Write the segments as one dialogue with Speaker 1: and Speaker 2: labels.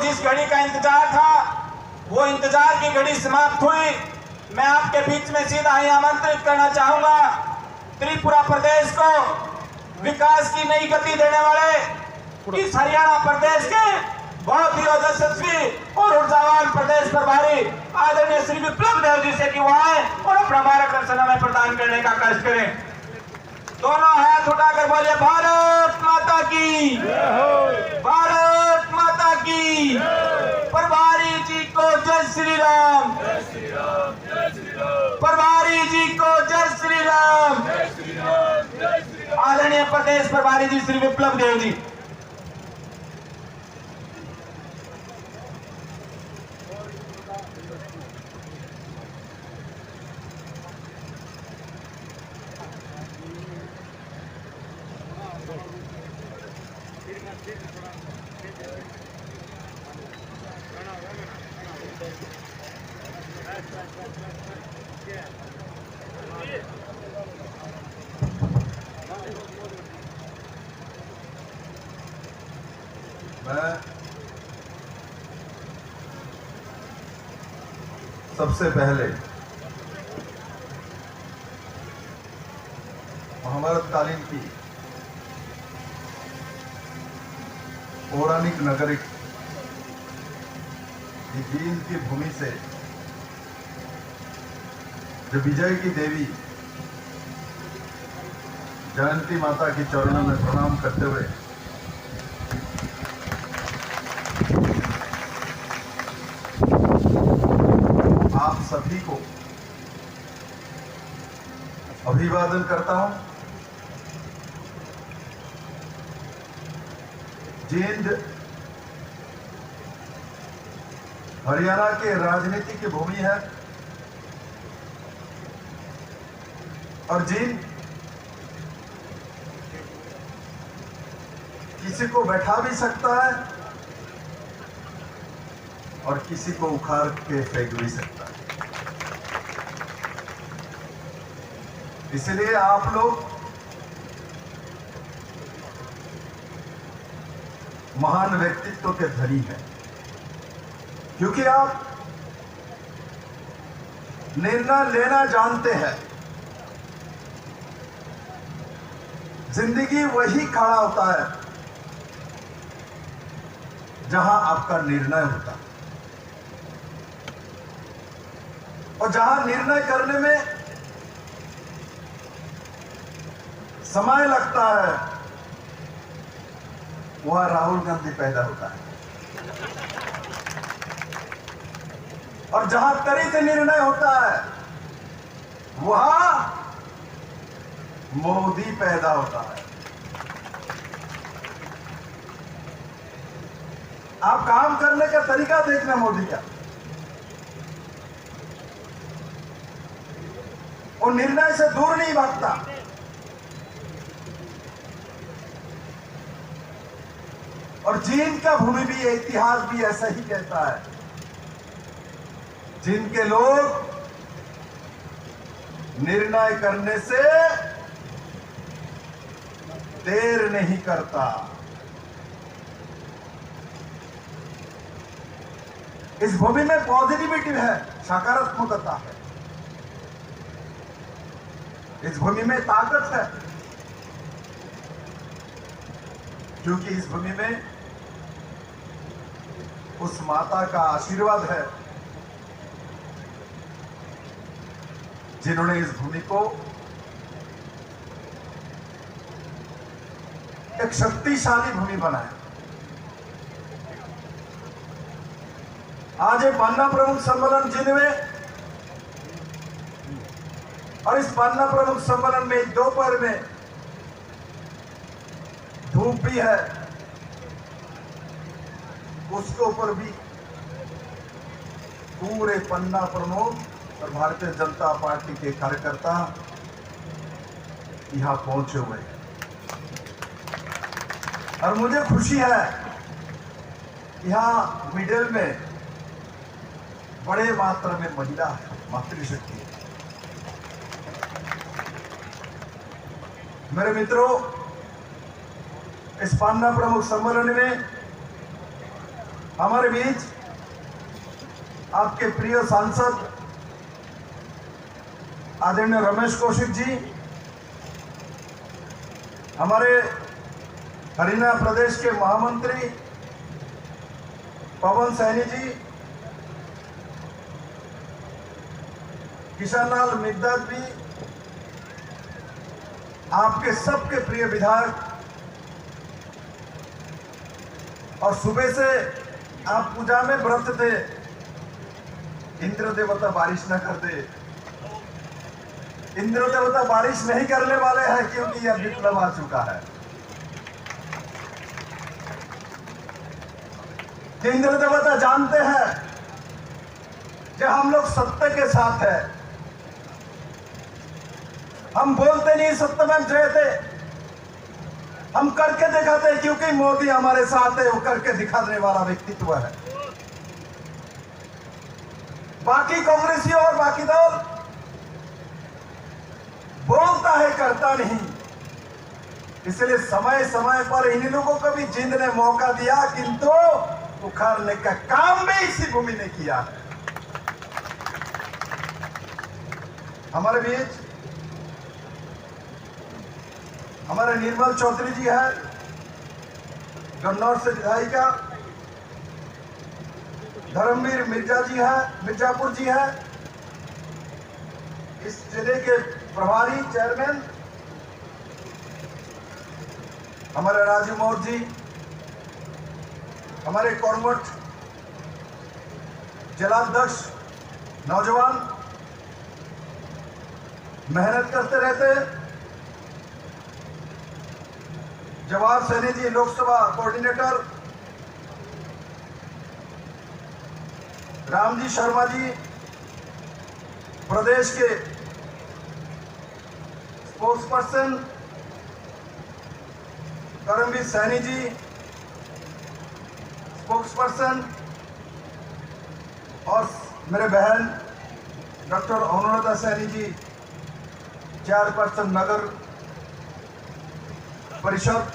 Speaker 1: जिस घड़ी का इंतजार था वो इंतजार की घड़ी समाप्त हुई। मैं आपके बीच में सीधा ही आमंत्रित करना चाहूंगा त्रिपुरा प्रदेश को विकास की नई गति देने वाले इस हरियाणा प्रदेश के बहुत ही यशस्वी और ऊर्जावान प्रदेश प्रभारी आदरणीय श्री विप्लव देव जी से कि वो आए और अपना मार्गदर्शन हमें प्रदान करने का कष्ट करें। दोनों हाथ उठाकर बोलिए भारत माता की, भारत माता की। प्रभारी जी को जय श्री राम, प्रभारी जी को जय श्री राम। आदरणीय प्रदेश प्रभारी जी श्री विप्लव देव जी।
Speaker 2: मैं सबसे पहले महाभारत कालीन की पौराणिक नगरी जींद की भूमि से जो विजय की देवी जयंती माता की चरणों में प्रणाम करते हुए आप सभी को अभिवादन करता हूं। जींद हरियाणा के राजनीति की भूमि है और जींद किसी को बैठा भी सकता है और किसी को उखाड़ के फेंक भी सकता है। इसलिए आप लोग महान व्यक्तित्व के धनी हैं, क्योंकि आप निर्णय लेना जानते हैं। जिंदगी वही खड़ा होता है जहां आपका निर्णय होता है, और जहां निर्णय करने में समय लगता है वहां राहुल गांधी पैदा होता है, और जहां त्वरित निर्णय होता है वहां मोदी पैदा होता है। आप काम करने का तरीका देखना मोदी का, और निर्णय से दूर नहीं भागता। और जींद का भूमि भी, इतिहास भी ऐसा ही कहता है, जिनके लोग निर्णय करने से देर नहीं करता। इस भूमि में पॉजिटिविटी है, सकारात्मकता है। इस भूमि में ताकत है, क्योंकि इस भूमि में उस माता का आशीर्वाद है जिन्होंने इस भूमि को एक शक्तिशाली भूमि बनाया। आज एक पन्ना प्रमुख सम्मेलन जिनमें, और इस पन्ना प्रमुख सम्मेलन में दोपहर में धूप भी है, उसके ऊपर भी पूरे पन्ना प्रमुख और भारतीय जनता पार्टी के कार्यकर्ता यहां पहुंचे हुए हैं। और मुझे खुशी है यहां मिडिल में बड़े मात्रा में महिला है, मातृशक्ति है। मेरे मित्रों, इस पन्ना प्रमुख सम्मेलन में हमारे बीच आपके प्रिय सांसद आदरणीय रमेश कौशिक जी, हमारे हरियाणा प्रदेश के महामंत्री पवन सैनी जी, किशन लाल मिर्जा भी, आपके सबके प्रिय विधायक, और सुबह से आप पूजा में व्रत थे, इंद्र देवता बारिश न कर दे। इंद्र देवता बारिश नहीं करने वाले हैं क्योंकि यह विप्लव आ चुका है। इंद्र देवता जानते हैं कि हम लोग सत्य के साथ है। हम बोलते नहीं सत्य में जयते, हम करके दिखाते, क्योंकि मोदी हमारे साथ है, वो करके दिखाने वाला व्यक्तित्व है। बाकी कांग्रेसी और बाकी दल बोलता है करता नहीं, इसलिए समय समय पर इन लोगों को भी जिंद ने मौका दिया, किंतु उखाड़ने का काम भी इसी भूमि ने किया है। हमारे बीच हमारे निर्मल चौधरी जी है, गन्नौर से विधायिका, धर्मवीर मिर्जा जी है, मिर्जापुर जी है, इस जिले के प्रभारी चेयरमैन हमारे राजू मौर्य जी, हमारे कॉर्मट जिलाध्यक्ष नौजवान मेहनत करते रहते, जवाहर सैनी जी लोकसभा कोऑर्डिनेटर, रामजी शर्मा जी प्रदेश के sports person, Karambir Saini ji sports person, और मेरे बहन डॉक्टर अनुराधा सैनी जी चेयरपर्सन नगर परिषद,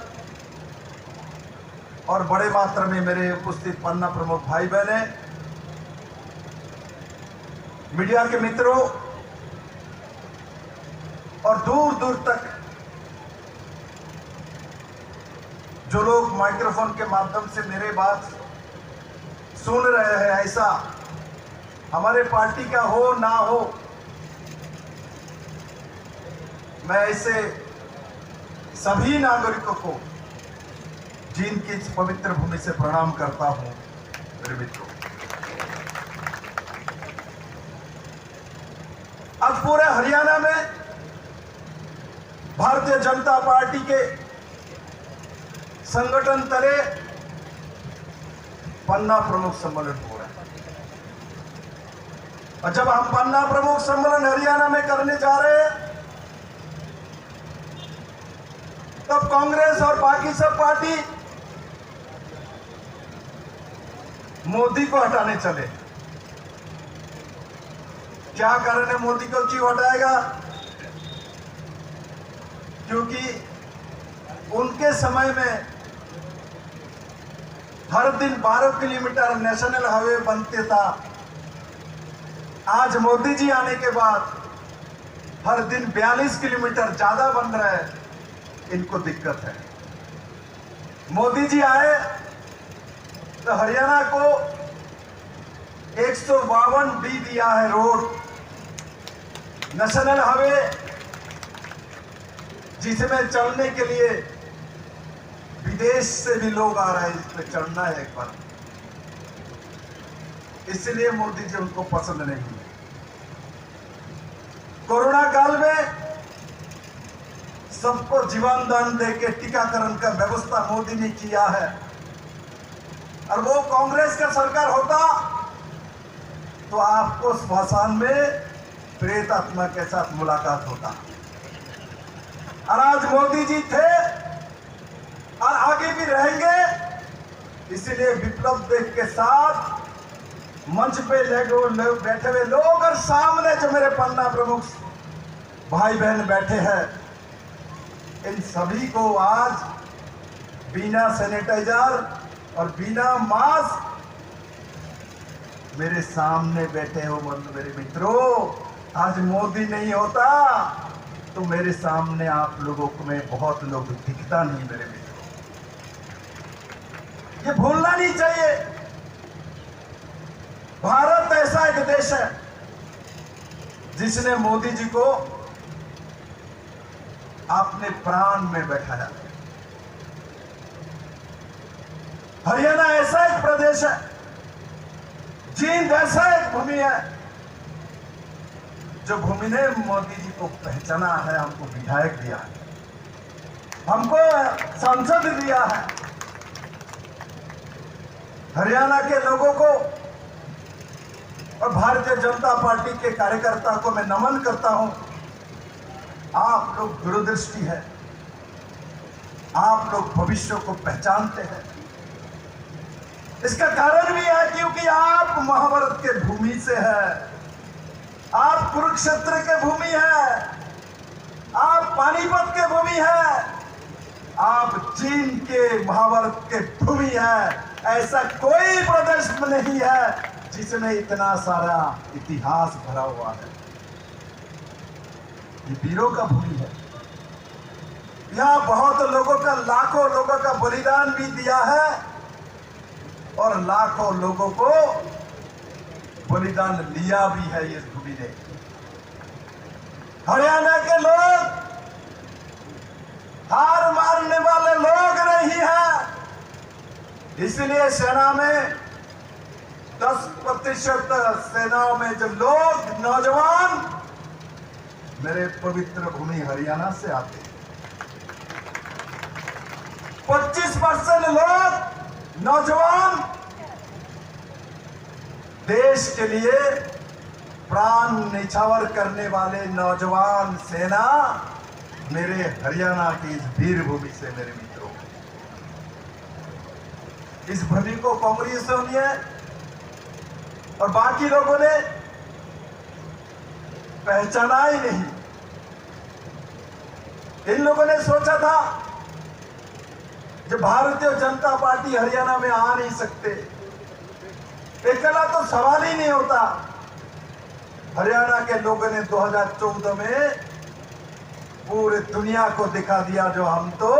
Speaker 2: और बड़े मात्रा में मेरे उपस्थित पन्ना प्रमुख भाई बहने, मीडिया के मित्रों, और दूर दूर तक जो लोग माइक्रोफोन के माध्यम से मेरे बात सुन रहे हैं, ऐसा हमारे पार्टी का हो ना हो, मैं ऐसे सभी नागरिकों को जिनकी इस पवित्र भूमि से प्रणाम करता हूं। मेरे मित्रों, अब पूरे हरियाणा में भारतीय जनता पार्टी के संगठन तले पन्ना प्रमुख सम्मेलन हो रहा है, और जब हम पन्ना प्रमुख सम्मेलन हरियाणा में करने जा रहे हैं, तब कांग्रेस और बाकी सब पार्टी मोदी को हटाने चले। क्या कारण है मोदी को क्यों हटाएगा? क्योंकि उनके समय में हर दिन 12 किलोमीटर नेशनल हाईवे बनते था। आज मोदी जी आने के बाद हर दिन 42 किलोमीटर ज्यादा बन रहा है, इनको दिक्कत है। मोदी जी आए तो हरियाणा को 152 डी दिया है रोड, नेशनल हाईवे, जिसमें चलने के लिए विदेश से भी लोग आ रहे हैं, इस पे चढ़ना है एक बार। इसलिए मोदी जी उनको पसंद नहीं है। कोरोना काल में सबको जीवन दान देके टीकाकरण का व्यवस्था मोदी ने किया है, और वो कांग्रेस का सरकार होता तो आपको श्मशान में प्रेत आत्मा के साथ मुलाकात होता। और आज मोदी जी थे और आगे भी रहेंगे, इसीलिए विप्लव देख के साथ मंच पे बैठे हुए लोग और सामने जो मेरे पन्ना प्रमुख भाई बहन बैठे हैं, इन सभी को आज बिना सैनिटाइजर और बिना मास्क मेरे सामने बैठे हो मेरे मित्रों, आज मोदी नहीं होता तो मेरे सामने आप लोगों को में बहुत लोग दिखता नहीं मेरे मित्रों। ये भूलना नहीं चाहिए। भारत ऐसा एक देश है जिसने मोदी जी को अपने प्राण में बैठाया। हरियाणा ऐसा एक प्रदेश है, जींद ऐसा एक भूमि है जो भूमि ने मोदी जी को पहचाना है, हमको विधायक दिया है, हमको सांसद दिया है। हरियाणा के लोगों को और भारतीय जनता पार्टी के कार्यकर्ता को मैं नमन करता हूं। आप लोग दूरदृष्टि है, आप लोग भविष्य को पहचानते हैं। इसका कारण भी है क्योंकि आप महाभारत के भूमि से हैं, आप कुरुक्षेत्र के भूमि है, आप पानीपत के भूमि है, आप चीन के महाभारत के भूमि है। ऐसा कोई प्रदेश में नहीं है जिसमें इतना सारा इतिहास भरा हुआ है। ये वीरों का भूमि है। यहां बहुत लोगों का, लाखों लोगों का बलिदान भी दिया है और लाखों लोगों को बलिदान लिया भी है इस भूमि ने। हरियाणा के लोग हार मारने वाले लोग नहीं हैं, इसलिए सेना में 10% सेनाओं में जो लोग नौजवान मेरे पवित्र भूमि हरियाणा से आते हैं। 25% लोग नौजवान देश के लिए प्राण न्यौछावर करने वाले नौजवान सेना मेरे हरियाणा की इस वीर भूमि से मेरे मित्रों। इस भूमि को कांग्रेस ने और बाकी लोगों ने पहचाना ही नहीं। इन लोगों ने सोचा था जो भारतीय जनता पार्टी हरियाणा में आ नहीं सकते, अकेला तो सवाल ही नहीं होता। हरियाणा के लोगों ने 2014 में पूरे दुनिया को दिखा दिया जो हम तो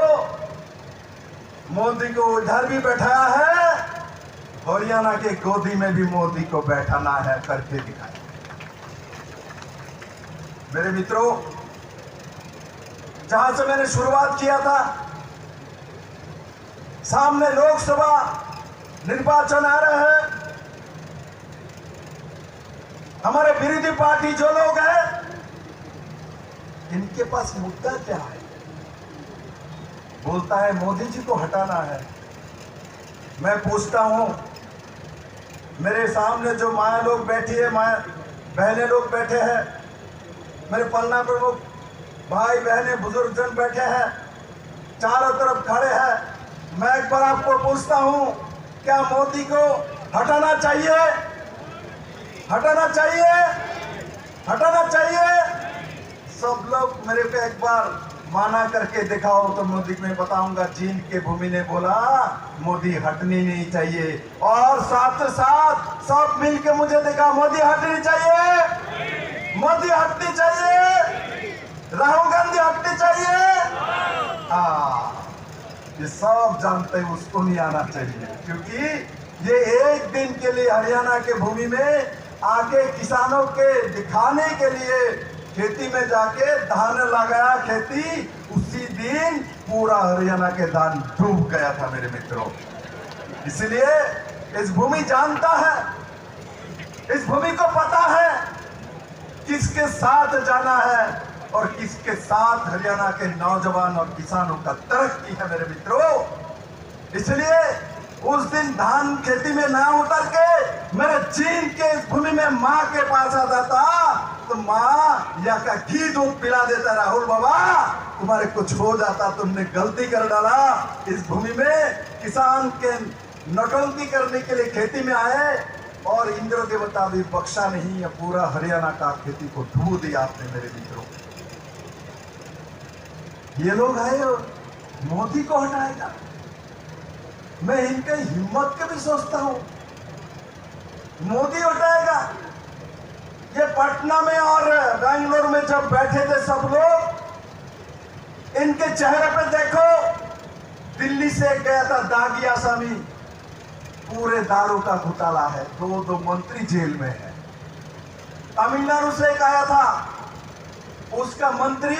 Speaker 2: मोदी को उधर भी बैठाया है, हरियाणा के गोदी में भी मोदी को बैठाना है करके दिखाया। मेरे मित्रों, जहां से मैंने शुरुआत किया था, सामने लोकसभा निर्वाचन आ रहे हैं। हमारे विरोधी पार्टी जो लोग हैं, इनके पास मुद्दा क्या है? बोलता है मोदी जी को हटाना है। मैं पूछता हूं, मेरे सामने जो माया लोग बैठी है, माया बहने लोग बैठे हैं, मेरे पलना प्रमुख भाई बहने बुजुर्ग जन बैठे हैं, चारों तरफ खड़े हैं। मैं एक बार आपको पूछता हूं, क्या मोदी को हटाना चाहिए? हटाना चाहिए? हटाना चाहिए? सब लोग मेरे पे एक बार माना करके दिखाओ तो मोदी को मैं बताऊंगा। चीन के भूमि ने बोला मोदी हटनी नहीं चाहिए, और साथ साथ सब मिलके मुझे दिखा मोदी हटनी चाहिए, मोदी हटनी चाहिए, राहुल गांधी हटनी चाहिए। ये सब जानते हैं उसको नहीं आना चाहिए, क्योंकि ये एक दिन के लिए हरियाणा के भूमि में आके किसानों के दिखाने के लिए खेती में जाके धान लगाया, खेती उसी दिन पूरा हरियाणा के धान डूब गया था मेरे मित्रों। इसलिए इस भूमि जानता है, इस भूमि को पता है किसके साथ जाना है और किसके साथ हरियाणा के नौजवान और किसानों का तरक्की है मेरे मित्रों। इसलिए उस दिन धान खेती में ना उतर के मेरे चीन के इस भूमि में माँ के पास आता था तो माँ या का घी दूध पिला देता, राहुल बाबा तुम्हारे कुछ हो जाता, तुमने गलती कर डाला। इस भूमि में किसान के नौटंकी करने के लिए खेती में आए और इंद्र देवता भी बख्शा नहीं, पूरा हरियाणा का खेती को डूबो दिया आपने मेरे मित्रों। ये लोग आए और मोदी को हटाएगा। मैं इनके हिम्मत के भी सोचता हूं। मोदी उठाएगा। ये पटना में और बेंगलोर में जब बैठे थे सब लोग, इनके चेहरे पे देखो, दिल्ली से गया था दागी आसामी, पूरे दारू का घोटाला है, दो मंत्री जेल में है। तमिलनाडु से एक आया था, उसका मंत्री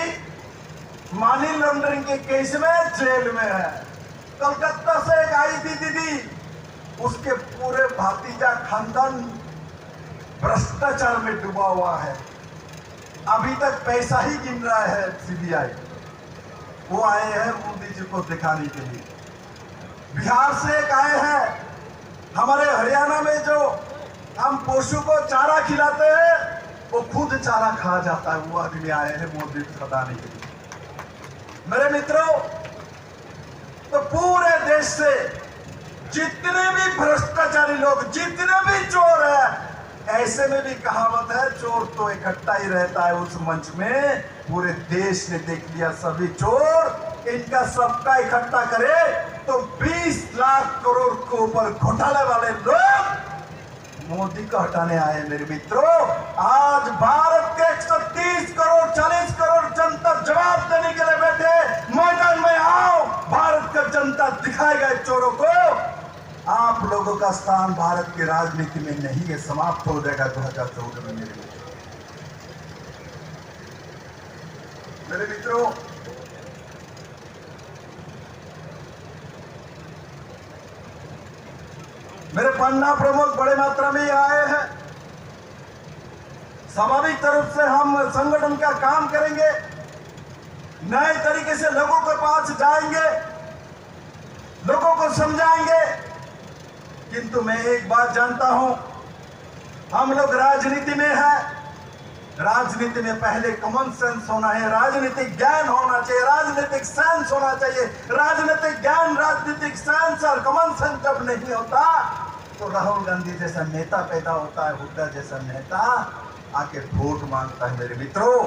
Speaker 2: मनी लॉन्ड्रिंग के केस में जेल में है। कलकत्ता से एक आई थी दीदी, उसके पूरे भतीजा खानदान भ्रष्टाचार में डूबा हुआ है, अभी तक पैसा ही गिन रहा है सीबीआई। वो आए हैं मोदी जी को दिखाने के लिए। बिहार से एक आए हैं, हमारे हरियाणा में जो हम पशु को चारा खिलाते हैं, वो खुद चारा खा जाता है, वो आदमी आए हैं मोदी को बताने के लिए। मेरे मित्रों, तो पूरे देश से जितने भी भ्रष्टाचारी लोग, जितने भी चोर है, ऐसे में भी कहावत है, चोर तो इकट्ठा ही रहता है उस मंच में। पूरे देश ने देख लिया, सभी चोर इनका सबका इकट्ठा करे तो 20 लाख करोड़ के ऊपर घोटाले वाले लोग मोदी को हटाने आए। मेरे मित्रों, आज भारत के 130 करोड़ 40 करोड़ जनता जवाब देने के लिए बैठे, मैदान में आओ, भारत का जनता दिखाएगा चोरों को। आप लोगों का स्थान भारत की राजनीति में नहीं है, समाप्त हो जाएगा 2014 में। मेरे मित्रों, मेरे पन्ना प्रमुख बड़े मात्रा में आए हैं। स्वाभाविक तरफ से हम संगठन का काम करेंगे, नए तरीके से लोगों के पास जाएंगे, लोगों को समझाएंगे। किंतु मैं एक बात जानता हूं, हम लोग राजनीति में हैं। राजनीति में पहले कॉमन सेंस होना है, राजनीतिक ज्ञान होना चाहिए, राजनीतिक सेंस होना चाहिए। राजनीतिक ज्ञान, राजनीतिक सेंस और कॉमन सेंस जब नहीं होता तो राहुल गांधी जैसा नेता पैदा होता है, हुड्डा जैसा नेता आके वोट मांगता है। मेरे मित्रों,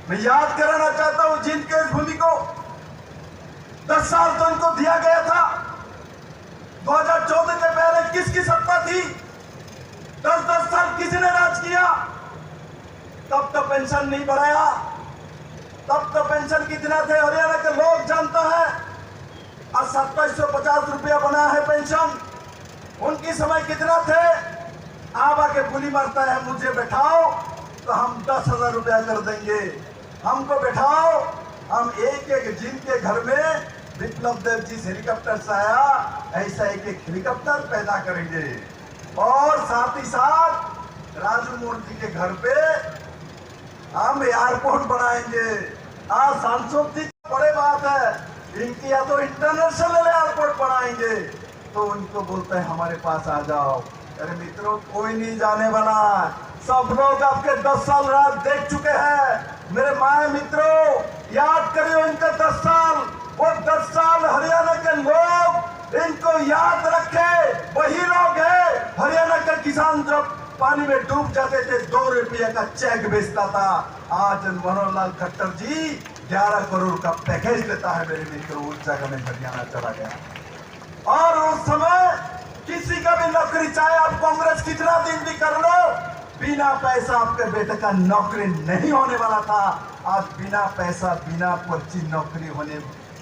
Speaker 2: मैं याद कराना चाहता हूं जिनके भूमि को 10 साल तो इनको दिया गया था। 2014 के पहले किसकी सत्ता थी? 10-10 साल किसने राज किया? तब तो पेंशन नहीं बढ़ाया, तब तो पेंशन कितना थे हरियाणा के लोग जानता है। आज 2750 रुपया बना है पेंशन, उनकी समय कितना थे? आप आके पुली मारता है, मुझे बैठाओ तो हम 10,000 रुपया कर देंगे, हमको बैठाओ, हम एक एक जिनके घर में विप्लव देव जी हेलीकॉप्टर से आया, ऐसा एक एक हेलीकॉप्टर पैदा करेंगे। और साथ ही साथ राजू मूर्ति के घर पे हम एयरपोर्ट बनाएंगे। आज सांसद जी बड़े बात है, इनकी या तो इंटरनेशनल एयरपोर्ट बनाएंगे, तो उनको बोलते हैं हमारे पास आ जाओ। अरे मित्रों, कोई नहीं जाने वाला, सब लोग आपके 10 साल राज देख चुके हैं। मेरे माए मित्रों, याद करियो इनके 10 साल, वो 10 साल हरियाणा के लोग इनको याद रखे, वही लोग हैं। हरियाणा का किसान जब पानी में डूब जाते थे 2 रुपये का चेक बेचता था, आज मनोहर लाल खट्टर जी 11 करोड़ का पैकेज देता है। मेरे मित्रों, उस जगह में हरियाणा चला गया। और उस समय किसी का भी नौकरी, चाहे आप कांग्रेस कितना दिन भी कर लो, बिना पैसा आपके बेटे का नौकरी नहीं होने वाला था। आज बिना पैसा, बिना पर्ची नौकरी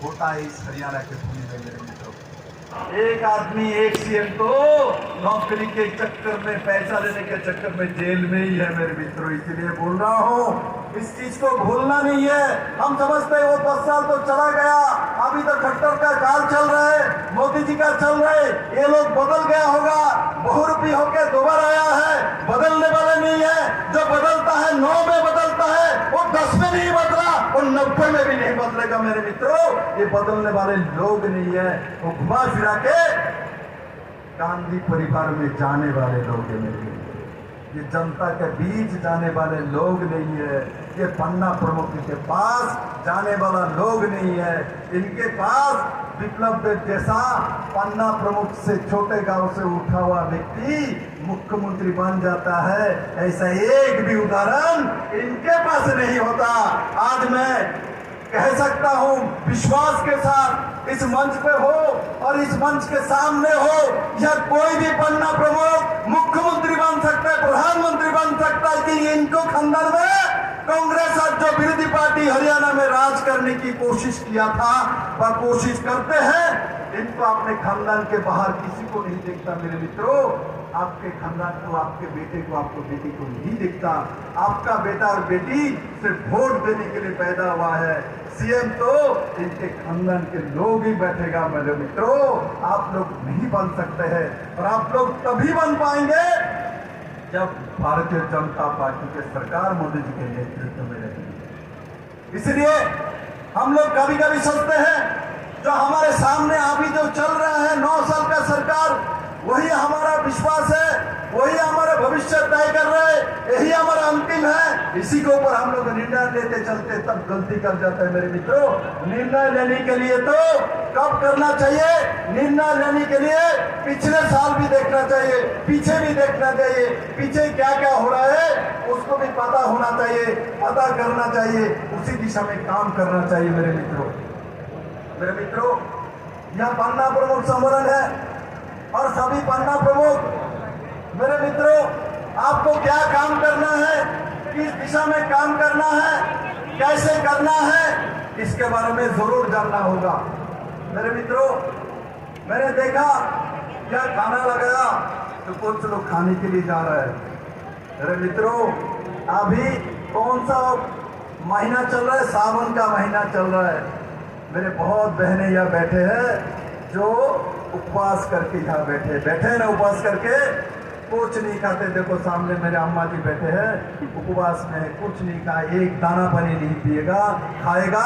Speaker 2: होता है इस हरियाणा के भूमि में। मेरे मित्रों, एक आदमी, एक सीएम तो नौकरी के चक्कर में, पैसा लेने के चक्कर में जेल में ही है। मेरे मित्रों, इसलिए बोल रहा हूँ, इस चीज को भूलना नहीं है। हम समझते हैं वो 10 साल तो चला गया, अभी तो खट्टर का काल चल रहा है, मोदी जी का चल रहा है, ये लोग बदल गया होगा, बहुरूपी होकर दोबारा आया है। बदलने वाले नहीं है, जो बदलता है 9 में बदलता है, वो 10 में नहीं बदला, वो 90 में भी नहीं बदलेगा। मेरे मित्रों, ये बदलने वाले लोग नहीं है, वो घुमा फिरा के गांधी परिवार में जाने वाले लोग हैं। मेरे, ये जनता के बीच जाने वाले लोग नहीं है, ये पन्ना प्रमुख के पास जाने वाला लोग नहीं है। इनके पास विप्लव देव जैसा पन्ना प्रमुख से छोटे गांव से उठा हुआ व्यक्ति मुख्यमंत्री बन जाता है, ऐसा एक भी उदाहरण इनके पास नहीं होता। आज मैं कह सकता हूं विश्वास के साथ, इस मंच पे हो और इस मंच के सामने हो, या कोई भी पन्ना प्रमुख मुख्यमंत्री पे राज करने की कोशिश किया था वह कोशिश करते हैं। इनको अपने खानदान के बाहर किसी को नहीं देखता मेरे मित्रों। आपके खानदान को, आपके बेटे को, आपको बेटी को नहीं दिखता। आपका बेटा और बेटी सिर्फ वोट देने के लिए पैदा हुआ है। सीएम तो इनके खानदान के लोग ही बैठेगा मेरे मित्रों। आप लोग नहीं बन सकते हैं और आप लोग तभी बन पाएंगे जब भारतीय जनता पार्टी की सरकार मोदी जी के नेतृत्व में रहेगी। इसलिए हम लोग कभी कभी सोचते हैं जो हमारे सामने अभी जो चल रहा है 9 साल का सरकार, वही हमारा विश्वास है, वही हमारा भविष्य तय कर रहे हैं, यही हमारा अंतिम है। इसी के ऊपर हम लोग निर्णय लेते चलते तब गलती कर जाते हैं मेरे मित्रों। निर्णय लेने के लिए तो कब करना चाहिए? निर्णय लेने के लिए पिछले साल भी देखना चाहिए, पीछे भी देखना चाहिए, पीछे क्या क्या हो रहा है उसको भी पता होना चाहिए, पता करना चाहिए, उसी दिशा में काम करना चाहिए मेरे मित्रों। मेरे मित्रों, यह पन्ना प्रमुख सम्मेलन है और सभी पन्ना प्रमुख मेरे मित्रों, आपको क्या काम करना है, किस दिशा में काम करना है, कैसे करना है, इसके बारे में जरूर जानना होगा मेरे मित्रों। मैंने देखा क्या खाना लगाया तो कुछ लोग खाने के लिए जा रहे हैं मेरे मित्रों। अभी कौन सा महीना चल रहा है? सावन का महीना चल रहा है। मेरे बहुत बहनें यहाँ बैठे हैं जो उपवास करके यहाँ बैठे हैं ना, उपवास करके कुछ नहीं खाते। देखो सामने मेरे अम्मा जी बैठे हैं, उपवास में कुछ नहीं खा, एक दाना पानी नहीं पिएगा, खाएगा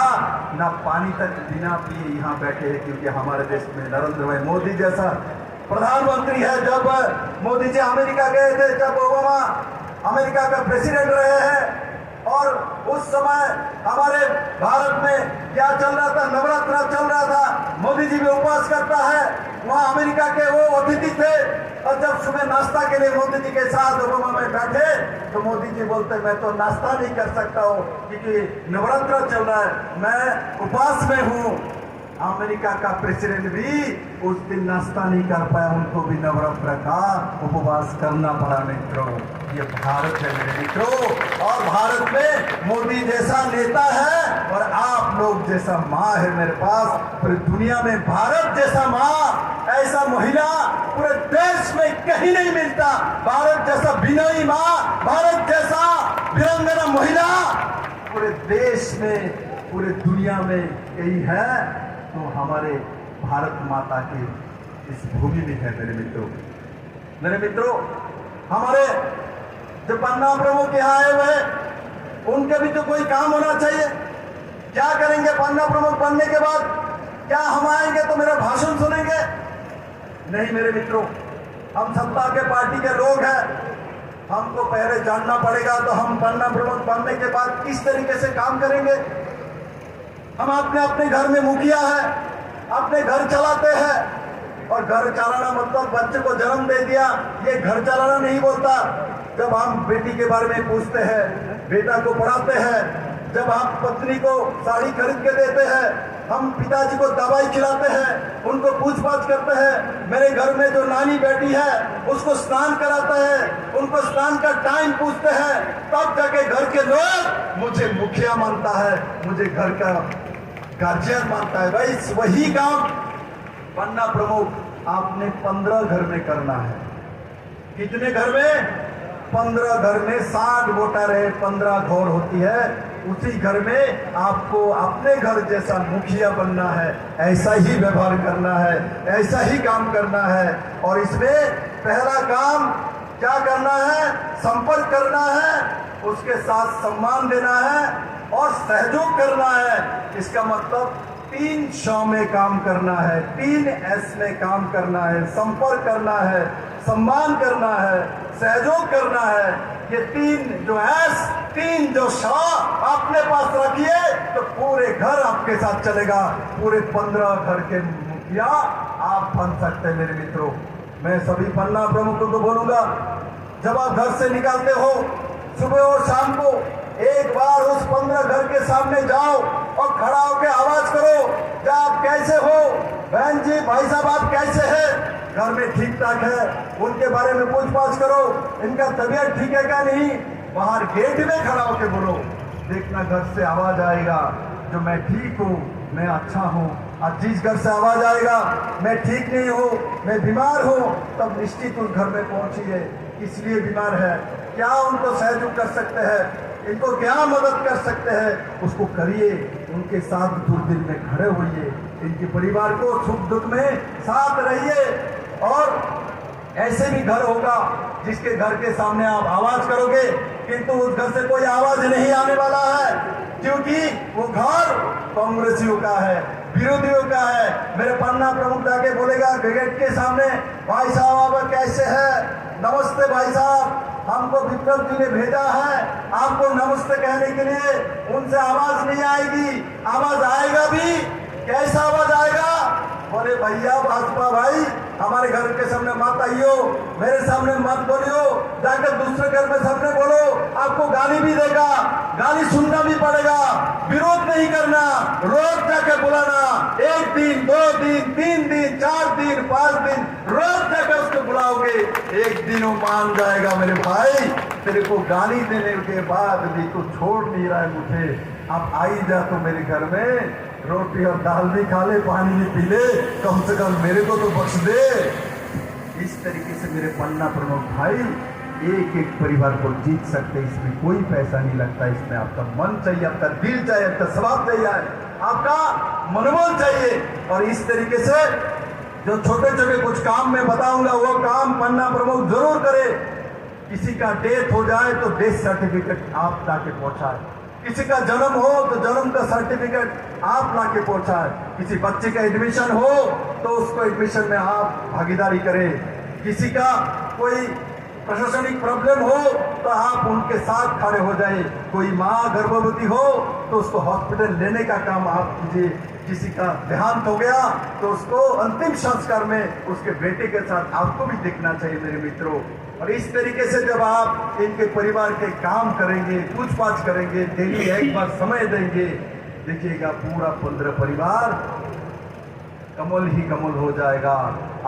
Speaker 2: ना, पानी तक बिना पिए यहाँ बैठे हैं। क्योंकि हमारे देश में नरेंद्र भाई मोदी जैसा प्रधानमंत्री है। जब मोदी जी अमेरिका गए थे, जब ओबामा अमेरिका का प्रेसिडेंट रहे हैं, और उस समय हमारे भारत में क्या चल रहा था? नवरात्र चल रहा था। मोदी जी भी उपवास करता है। वहाँ अमेरिका के वो अतिथि थे और जब सुबह नाश्ता के लिए मोदी जी के साथ ओबामा में बैठे तो मोदी जी बोलते मैं तो नाश्ता नहीं कर सकता हूँ क्योंकि नवरात्र चल रहा है, मैं उपवास में हूँ। अमेरिका का प्रेसिडेंट भी उस दिन नाश्ता नहीं कर पाया, उनको भी नवरात्र का उपवास करना पड़ा मित्रों। ये भारत है मेरे मित्रों, और भारत में मोदी जैसा नेता है और आप लोग जैसा माँ है मेरे पास। पूरी दुनिया में भारत जैसा माँ, ऐसा महिला पूरे देश में कहीं नहीं मिलता। भारत जैसा विनयी माँ, भारत जैसा वीरांगना महिला पूरे देश में, पूरे दुनिया में यही है तो हमारे भारत माता की इस भूमि में है मेरे मित्रों। मेरे मित्रों, हमारे जो पन्ना प्रमुख यहाँ आए हुए हैं उनके भी तो कोई काम होना चाहिए। क्या करेंगे पन्ना प्रमुख बनने के बाद? क्या हम आएंगे तो मेरा भाषण सुनेंगे? नहीं मेरे मित्रों, हम सत्ता के पार्टी के लोग हैं, हमको पहले जानना पड़ेगा तो हम पन्ना प्रमुख बनने के बाद किस तरीके से काम करेंगे। हम अपने घर में मुखिया है, अपने घर चलाते हैं, और घर चलाना मतलब बच्चे को जन्म दे दिया, ये घर चलाना नहीं बोलता। जब हम बेटी के बारे में पूछते हैं, बेटा को पढ़ाते हैं, जब हम पत्नी को साड़ी खरीद के देते हैं, हम पिताजी को दवाई खिलाते हैं, उनको पूछताछ करते हैं। मेरे घर में जो नानी बेटी है उसको स्नान कराते हैं, उनको स्नान का टाइम पूछते हैं, तब जाके घर के लोग मुझे मुखिया मानता है, मुझे घर का गार्जियन मानता है। भाई वही काम पन्ना प्रमुख आपने 15 घर में करना है। कितने घर में? 15 घर में 60 वोटर है, 15 घर होती है, उसी घर में आपको अपने घर जैसा मुखिया बनना है, ऐसा ही व्यवहार करना है, ऐसा ही काम करना है। और इसमें पहला काम क्या करना है? संपर्क करना है, उसके साथ सम्मान देना है और सहयोग करना है। इसका मतलब 3 श में काम करना है, 3 S में काम करना है, संपर्क करना है, सम्मान करना है, सहयोग करना है। ये 3 जो S, 3 जो श अपने पास रखिए तो पूरे घर आपके साथ चलेगा। पूरे 15 घर के मुखिया आप बन सकते हैं मेरे मित्रों। मैं सभी पन्ना प्रमुखों को बोलूंगा, जब आप घर से निकलते हो सुबह और शाम को एक बार उस 15 घर के सामने जाओ और खड़ा होकर आवाज करो, क्या आप कैसे हो? बहन जी, भाई साहब आप कैसे हैं? घर में ठीक ठाक है? उनके बारे में पूछताछ करो, इनका तबीयत ठीक है क्या नहीं? बाहर गेट में खड़ा होकर बोलो, देखना घर से आवाज आएगा, जो मैं ठीक हूँ, मैं अच्छा हूँ। आज जिस घर से आवाज आएगा मैं ठीक नहीं हूँ, मैं बीमार हूँ, तब निश्चित उस घर में पहुंचिए। इसलिए बीमार है, क्या उनको सहयोग कर सकते हैं, इनको क्या मदद कर सकते हैं, उसको करिए। उनके साथ दुर्दिन में खड़े होइए, इनके परिवार को सुख दुख में साथ रहिए। और ऐसे भी घर होगा जिसके घर के सामने आप आवाज करोगे किंतु उस घर से कोई आवाज नहीं आने वाला है, क्योंकि वो घर कांग्रेसियों का है, विरोधियों का है। मेरे पन्ना प्रमुख जाके बोलेगा गेट के सामने, भाई साहब आप कैसे हैं, नमस्ते भाई साहब, हमको विक्रम जी ने भेजा है आपको नमस्ते कहने के लिए। उनसे आवाज नहीं आएगी, आवाज आएगा भी, कैसा आवाज आएगा? बोले भैया भाजपा भाई हमारे घर के सामने मत आइयो, मेरे सामने मत बोलियो, जाकर दूसरे घर में सामने बोलो, आपको गाली भी देगा, गाली सुनना भी पड़ेगा। विरोध नहीं करना, रोज जाकर बुलाना, 1 दिन 2 दिन 3 दिन 4 दिन 5 दिन रोज जाकर उसको बुलाओगे, एक दिन वो मान जाएगा। मेरे भाई तेरे को गाली देने के बाद भी तू छोड़ नहीं रहा है मुझे, आप आई जा तो मेरे घर में रोटी और दाल भी खा ले, पानी भी पी ले, कम से कम मेरे को तो बख्श दे। इस तरीके से मेरे पन्ना प्रमुख भाई एक एक परिवार को जीत सकते, इसमें कोई पैसा नहीं लगता, इसमें आपका मन चाहिए, आपका दिल चाहिए, आपका स्वभाव चाहिए, आपका मनोबल चाहिए। और इस तरीके से जो छोटे छोटे कुछ काम मैं बताऊंगा वो काम पन्ना प्रमुख जरूर करे। किसी का डेथ हो जाए तो डेथ सर्टिफिकेट आप लाके पहुंचाए, किसी का जन्म हो तो जन्म का सर्टिफिकेट आप लाके पहुंचाए, किसी बच्चे का एडमिशन हो तो उसको एडमिशन में आप भागीदारी करें, किसी का कोई प्रशासनिक प्रॉब्लम हो तो आप उनके साथ खड़े हो जाए, कोई माँ गर्भवती हो तो उसको हॉस्पिटल लेने का काम आप कीजिए, किसी का देहांत हो गया तो उसको अंतिम संस्कार में उसके बेटे के साथ आपको भी देखना चाहिए मेरे मित्रों। और इस तरीके से जब आप इनके परिवार के काम करेंगे, पूछताछ करेंगे, डेली एक बार समय देंगे, देखिएगा पूरा 15 परिवार कमल ही कमल हो जाएगा,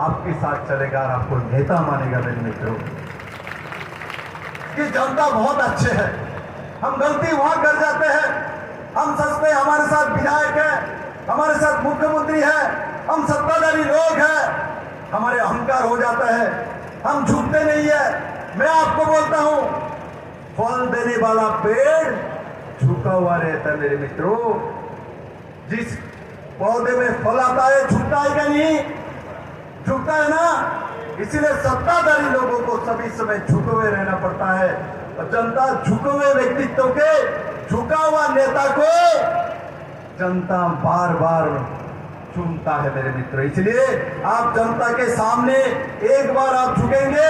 Speaker 2: आपके साथ चलेगा और आपको नेता मानेगा मेरे मित्रों। कि जनता बहुत अच्छे है, हम गलती वहां कर जाते हैं, हम सच में हमारे साथ विधायक है, हमारे साथ मुख्यमंत्री है, हम सत्ताधारी लोग हैं, हमारे अहंकार हो जाता है, हम झुकते नहीं है। मैं आपको बोलता हूं फल देने वाला पेड़ झुका हुआ रहता है मेरे मित्रों। जिस पौधे में फल आता है झुकता है क्या? नहीं झुकता है ना। इसीलिए सत्ताधारी लोगों को सभी समय झुके हुए रहना पड़ता है, और जनता झुके हुए व्यक्तित्व के, झुका हुआ नेता को जनता बार बार चुनता है मेरे मित्र। इसलिए आप जनता के सामने एक बार आप झुकेंगे,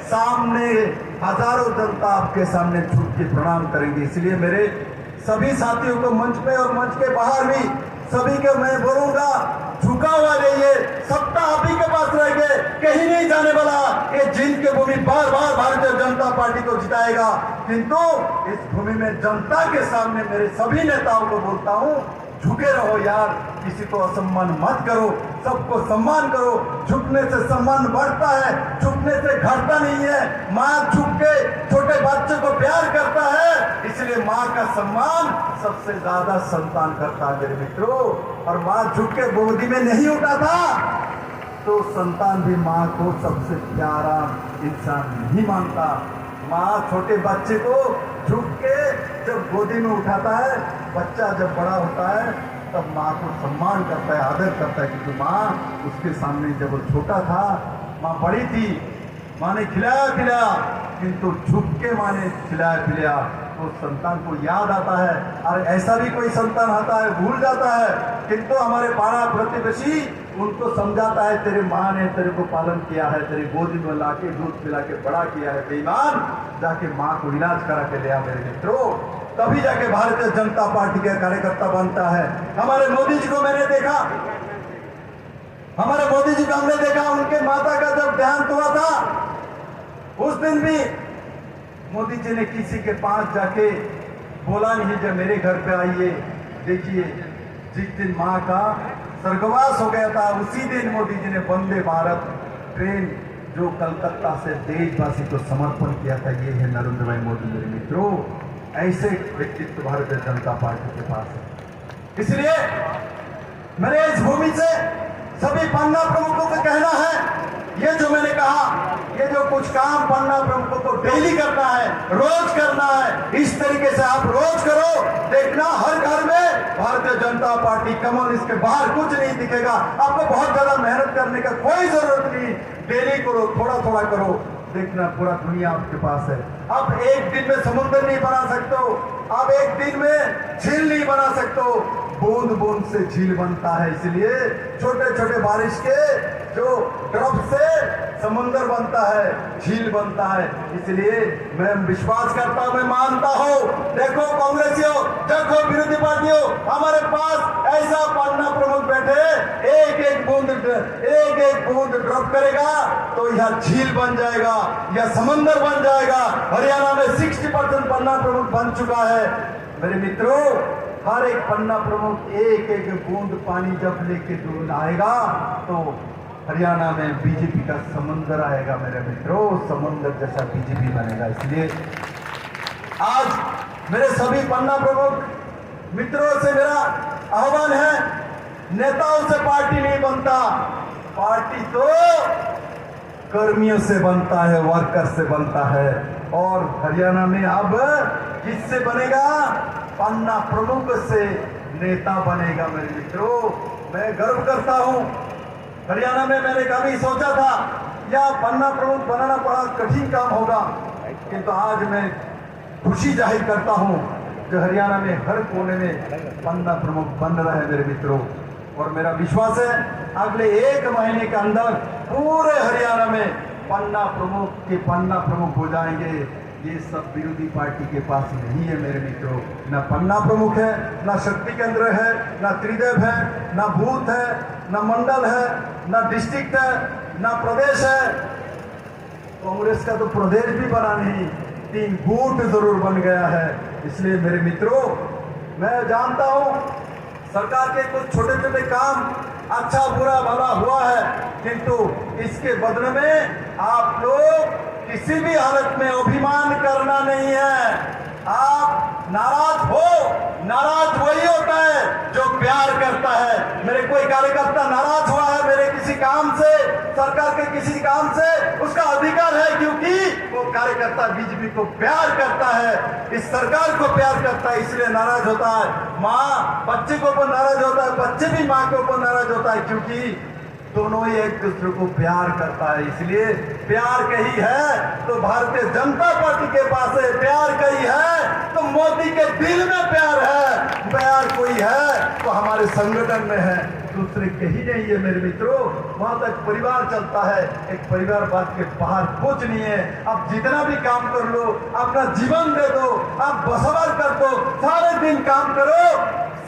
Speaker 2: सामने हजारों जनता आपके सामने झुक के प्रणाम करेंगे। इसलिए मेरे सभी साथियों को मंच पे और मंच के बाहर भी सभी को मैं बोलूंगा, झुका हुआ रहिए, सत्ता आप ही के पास रहेंगे, कहीं नहीं जाने वाला। ये जीत के भूमि बार बार भारतीय जनता पार्टी को जिताएगा, किंतु इस भूमि में जनता के सामने मेरे सभी नेताओं को बोलता हूं, झुके रहो यार, किसी को असम्मान मत करो, सबको सम्मान करो। झुकने से सम्मान बढ़ता है, झुकने से घटता नहीं है। माँ झुक के छोटे बच्चे को प्यार करता है, इसलिए माँ का सम्मान सबसे ज्यादा संतान करता है मेरे मित्रों। और माँ झुक के गोदी में नहीं उठा था तो संतान भी माँ को सबसे प्यारा इंसान नहीं मानता। माँ छोटे बच्चे को झुक के जब गोदी में उठाता है, बच्चा जब बड़ा होता है तब माँ को सम्मान करता है, आदर करता है, क्योंकि माँ उसके सामने जब वो छोटा था, माँ बड़ी थी, माँ ने खिलाया पिलाया, किंतु झुक के माँ ने खिलाया पिलाया, तो संतान को याद आता है। और ऐसा भी कोई संतान आता है भूल जाता है, किंतु हमारे पारा प्रतिवेशी उनको समझाता है, तेरे माँ ने तेरे को पालन किया है, तेरे गोदी में लाके दूध पिला के बड़ा किया है, बेईमान जाके माँ को इलाज करा के ले आ मेरे मित्रों, तभी जाके भारतीय जनता पार्टी का कार्यकर्ता बनता है। हमारे मोदी जी को मैंने देखा, हमारे मोदी जी को हमने देखा, उनके माता का जब देहांत हुआ था उस दिन भी मोदी जी ने किसी के पास जाके बोला नहीं जब मेरे घर पे आइए। देखिए जिस दिन माँ का स्वर्गवास हो गया था उसी दिन मोदी जी ने वंदे भारत ट्रेन जो कलकत्ता से देशवासी को समर्पण किया था, ये है नरेंद्र भाई मोदी मेरे मित्रों। ऐसे व्यक्तित्व भारतीय जनता पार्टी के पास है। इसलिए मेरे इस भूमि से सभी पन्ना प्रमुखों को कहना है, ये जो मैंने कहा, ये जो कुछ काम पन्ना प्रमुखों को डेली करना है, रोज करना है, इस तरीके से आप रोज करो। देखना हर घर में भारतीय जनता पार्टी कमल, इसके बाहर कुछ नहीं दिखेगा। आपको बहुत ज्यादा मेहनत करने का कोई जरूरत नहीं, डेली करो, थोड़ा थोड़ा करो, देखना पूरा दुनिया आपके पास है। आप एक दिन में समुद्र नहीं बना सकते हो, आप एक दिन में झील नहीं बना सकते हो, बूंद बूंद से झील बनता है। इसलिए छोटे छोटे बारिश के जो ड्रॉप से समुद्र बनता है, झील बनता है। इसलिए मैं विश्वास करता हूं, मैं मानता हूं। देखो कांग्रेसियों, देखो विरोधी पार्टियों, हमारे पास ऐसा पन्ना प्रमुख बैठे, एक एक बूंद ड्रॉप करेगा तो यह झील बन जाएगा, यह समुद्र बन जाएगा। हरियाणा में 60% पन्ना प्रमुख बन चुका है। मेरे मित्रों, हर एक पन्ना प्रमुख एक एक बूंद पानी जब लेके दूर आएगा तो हरियाणा में बीजेपी का समुंदर आएगा। मेरे मित्रों, समुंदर जैसा बीजेपी बनेगा। इसलिए आज मेरे सभी पन्ना प्रमुख मित्रों से मेरा आह्वान है, नेताओं से पार्टी नहीं बनता, पार्टी तो कर्मियों से बनता है, वर्कर से बनता है। और हरियाणा में अब किससे बनेगा? पन्ना प्रमुख से नेता बनेगा। मेरे मित्रों, मैं गर्व करता हूं, हरियाणा में मैंने कभी सोचा था या पन्ना प्रमुख बनाना बड़ा कठिन काम होगा, किंतु आज मैं खुशी जाहिर करता हूं जो हरियाणा में हर कोने में पन्ना प्रमुख बन रहा है। मेरे मित्रों, और मेरा विश्वास है अगले 1 महीने के अंदर पूरे हरियाणा में पन्ना प्रमुख हो जाएंगे। ये सब विरोधी पार्टी के पास नहीं है। मेरे मित्रों, ना पन्ना प्रमुख है, ना शक्ति केंद्र है, ना त्रिदेव है, ना बूथ है, ना मंडल है, ना डिस्ट्रिक्ट है, ना प्रदेश है। कांग्रेस का तो प्रदेश भी बना नहीं, 3 बूथ जरूर बन गया है। इसलिए मेरे मित्रों, मैं जानता हूं सरकार के कुछ छोटे छोटे काम अच्छा बुरा भला हुआ है, किंतु इसके बदले में आप लोग किसी भी हालत में अभिमान करना नहीं है। आप नाराज हो, नाराज वही होता है जो प्यार करता है। मेरे कोई कार्यकर्ता नाराज हुआ है मेरे किसी काम से, सरकार के किसी काम से, उसका अधिकार है, क्योंकि वो कार्यकर्ता बीजेपी को प्यार करता है, इस सरकार को प्यार करता है, इसलिए नाराज होता है। माँ बच्चे के ऊपर नाराज होता है, बच्चे भी माँ के ऊपर नाराज होता है, क्योंकि दोनों ही एक दूसरे को प्यार करता है। इसलिए प्यार कहीं है तो भारतीय जनता पार्टी के पास है, प्यार कहीं है तो मोदी के दिल में प्यार है, प्यार कोई है तो हमारे संगठन में है, दूसरे कहीं नहीं है। मेरे मित्रों, वहां तक परिवार चलता है, एक परिवार बात के बाहर कुछ नहीं है। आप जितना भी काम कर लो, अपना जीवन दे दो, आप बसवर कर दो, सारे दिन काम करो,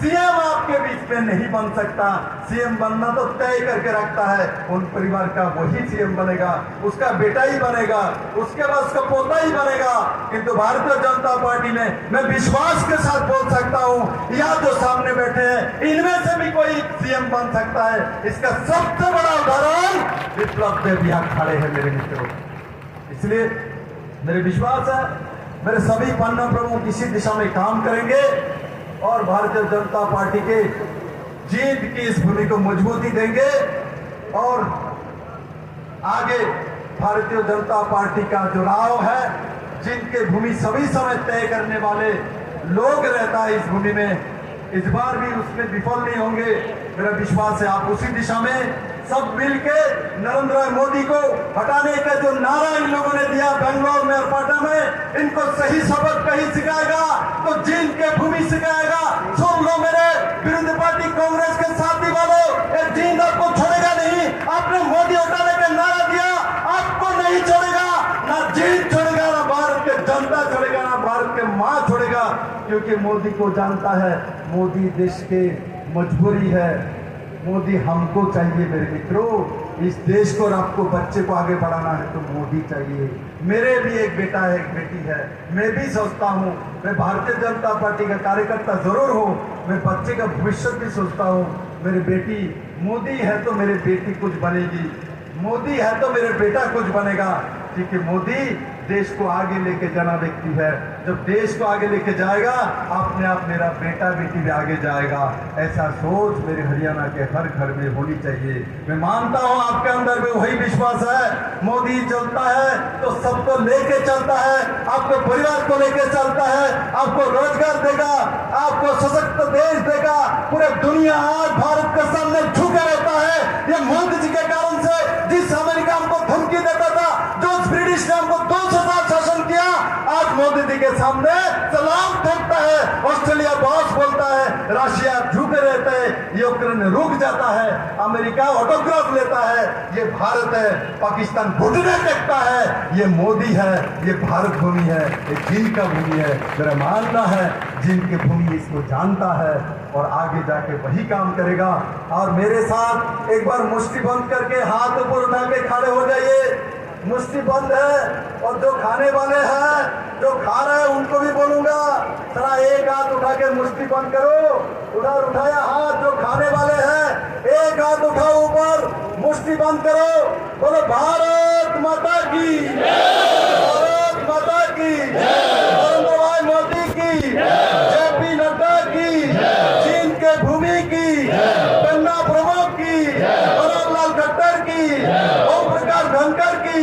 Speaker 2: सीएम आपके बीच में नहीं बन सकता। सीएम बनना तो तय करके रखता है, उन परिवार का वही सीएम बनेगा, उसका बेटा ही बनेगा, उसके बाद उसका पोता ही बनेगा। किंतु भारतीय जनता पार्टी में मैं विश्वास के साथ बोल सकता हूं, यहाँ जो सामने बैठे हैं इनमें से भी कोई सीएम बन सकता है। इसका सबसे बड़ा उदाहरण विप्लव देव यहाँ खड़े हैं। मेरे मित्रों, इसलिए मेरे विश्वास है मेरे सभी पन्ना प्रमुख इसी दिशा में काम करेंगे और भारतीय जनता पार्टी के जीत की इस भूमि को मजबूती देंगे। और आगे भारतीय जनता पार्टी का जो राव है, जिनके भूमि सभी समय तय करने वाले लोग रहता है इस भूमि में, इस बार भी उसमें विफल नहीं होंगे। मेरा विश्वास है आप उसी दिशा में सब मिलके नरेंद्र मोदी को हटाने का जो नारा इन लोगों ने दिया बेंगलोर में और पटना में, इनको सही सबक कहीं सिखाएगा तो जीत के भूमि सिखाएगा। सुन लो मेरे विरोधी पार्टी कांग्रेस के साथी वालों, ये जीत आपको छोड़ेगा नहीं। आपने मोदी हटाने का नारा दिया, आपको नहीं छोड़ेगा, ना जीत छोड़ेगा, ना भारत के जनता छोड़ेगा, ना भारत के माँ छोड़ेगा, क्योंकि मोदी को जानता है मोदी देश के मजबूरी है, मोदी हमको चाहिए। मेरे मित्रों, इस देश को और आपको बच्चे को आगे बढ़ाना है तो मोदी चाहिए। मेरे भी एक बेटा है, एक बेटी है, मैं भी सोचता हूँ, मैं भारतीय जनता पार्टी का कार्यकर्ता जरूर हूँ, मैं बच्चे का भविष्य भी सोचता हूँ। मेरी बेटी मोदी है तो मेरी बेटी कुछ बनेगी, मोदी है तो मेरे बेटा कुछ बनेगा। क्योंकि मोदी देश को आगे लेके जाना व्यक्ति है। जब देश को आगे लेके जाएगा, अपने आप मेरा बेटा बेटी भी आगे जाएगा। ऐसा सोच मेरे हरियाणा के हर घर में होनी चाहिए। मैं मानता हूं आपके अंदर भी वही विश्वास है। मोदी चलता है तो सबको लेके चलता है, आपको परिवार को लेके चलता है, आपको रोजगार देगा, आपको सशक्त देश देगा। पूरे दुनिया आज भारत के सामने झुके रहता है। ये मोदी जी के कारण से, जिस अमेरिका हमको धमकी देता था, जो ब्रिटिश ने हमको 200 साल शासन किया, आज मोदी जी के सामने सलाम ठोकता है। ऑस्ट्रेलिया बॉस बोलता है, रशिया झुके रहते हैं, यूक्रेन रुक जाता है, अमेरिका ऑटोग्राफ लेता है। ये भारत है, पाकिस्तान घुटने टेकता है। ये मोदी है, ये भारत भूमि है, ये जिन का भूमि है। मेरा मानना है जिनकी भूमि इसको जानता है और आगे जाके वही काम करेगा। और मेरे साथ एक बार मुट्ठी बंद करके हाथ ऊपर उठा के खड़े हो जाइए। मुट्ठी बंद है और जो खाने वाले हैं, जो खा रहे हैं, उनको भी बोलूंगा, जरा एक हाथ उठा के मुट्ठी बंद करो। उधर उठाया हाथ जो खाने वाले हैं, एक हाथ उठाओ ऊपर, मुट्ठी बंद करो, बोलो भारत माता की, भारत माता की, नरेंद्र भाई मोदी की, जेपी नड्डा की, चीन के भूमि की, गन्ना प्रमुख की, मनोहर लाल खट्टर की, ओम प्रकाश धनखड़ की।